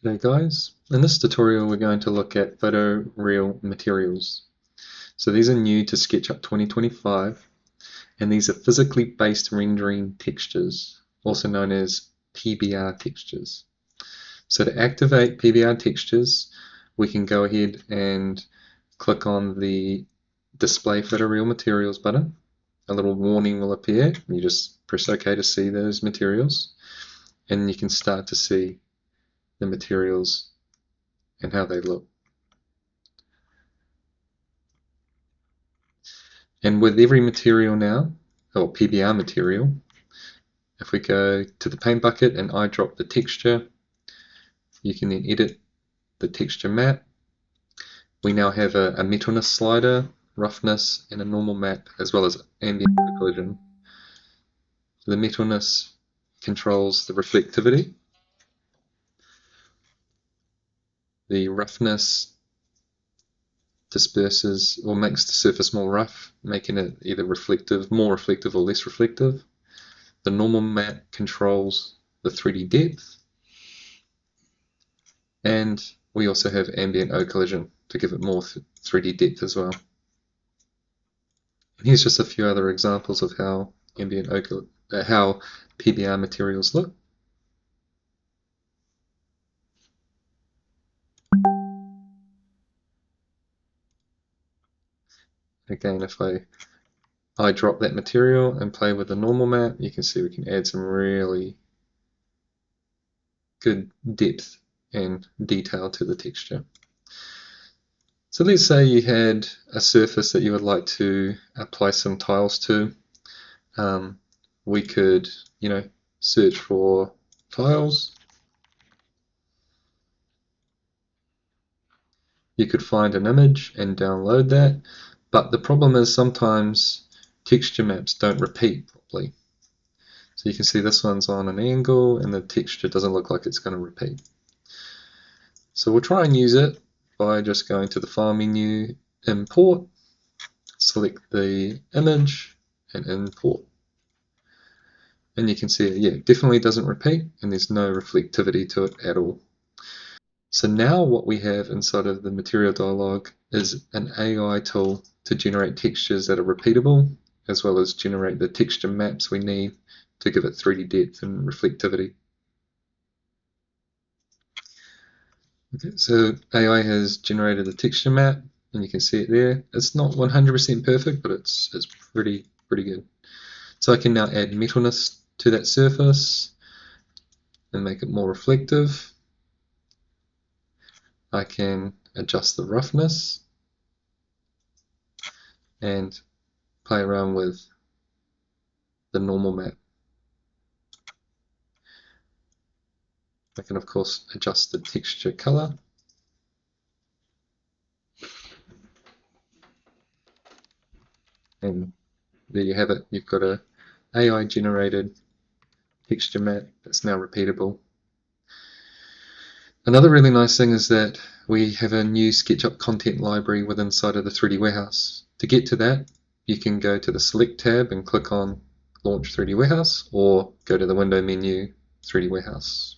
G'day guys, in this tutorial we're going to look at photoreal materials. So these are new to SketchUp 2025 and these are physically based rendering textures, also known as PBR textures. So to activate PBR textures we can go ahead and click on the display photoreal materials button. A little warning will appear, you just press OK to see those materials and you can start to see the materials and how they look. And with every material now, or PBR material, if we go to the paint bucket and eyedrop the texture, you can then edit the texture map. We now have a metalness slider, roughness, and a normal map, as well as ambient collision. The metalness controls the reflectivity. The roughness disperses or makes the surface more rough, making it either reflective, more reflective, or less reflective. The normal map controls the 3D depth, and we also have ambient collision to give it more 3D depth as well. And here's just a few other examples of how how PBR materials look. Again, if I drop that material and play with the normal map, you can see we can add some really good depth and detail to the texture. So let's say you had a surface that you would like to apply some tiles to. We could, search for tiles. You could find an image and download that, but the problem is sometimes texture maps don't repeat properly. So you can see this one's on an angle and the texture doesn't look like it's going to repeat. So we'll try and use it by just going to the File menu, Import, select the image and import. And you can see it definitely doesn't repeat and there's no reflectivity to it at all. So now what we have inside of the material dialog is an AI tool to generate textures that are repeatable, as well as generate the texture maps we need to give it 3D depth and reflectivity. Okay, so AI has generated a texture map, and you can see it there. It's not 100% perfect, but it's pretty good. So I can now add metalness to that surface and make it more reflective. I can adjust the roughness and play around with the normal map. I can of course adjust the texture color. And there you have it. You've got a AI generated texture map that's now repeatable. Another really nice thing is that we have a new SketchUp content library within inside of the 3D Warehouse. To get to that, you can go to the Select tab and click on Launch 3D Warehouse, or go to the Window menu, 3D Warehouse.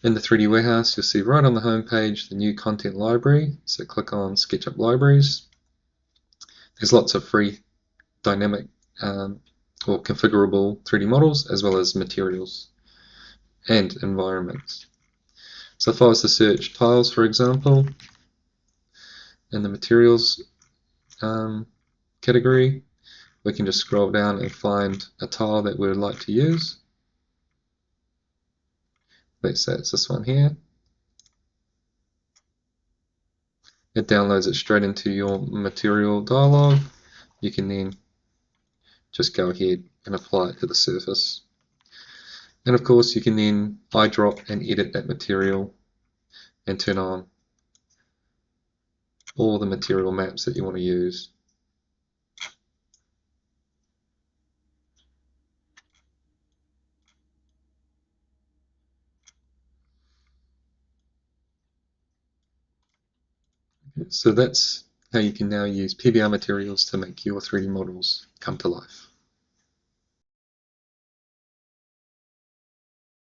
In the 3D Warehouse, you'll see right on the home page the new content library, so click on SketchUp Libraries. There's lots of free dynamic or configurable 3D models, as well as materials and environments. So if I was to search tiles, for example, in the materials category, we can just scroll down and find a tile that we would like to use. Let's say it's this one here. It downloads it straight into your material dialog. You can then just go ahead and apply it to the surface. And of course you can then eyedrop and edit that material and turn on all the material maps that you want to use. So that's how you can now use PBR materials to make your 3D models come to life.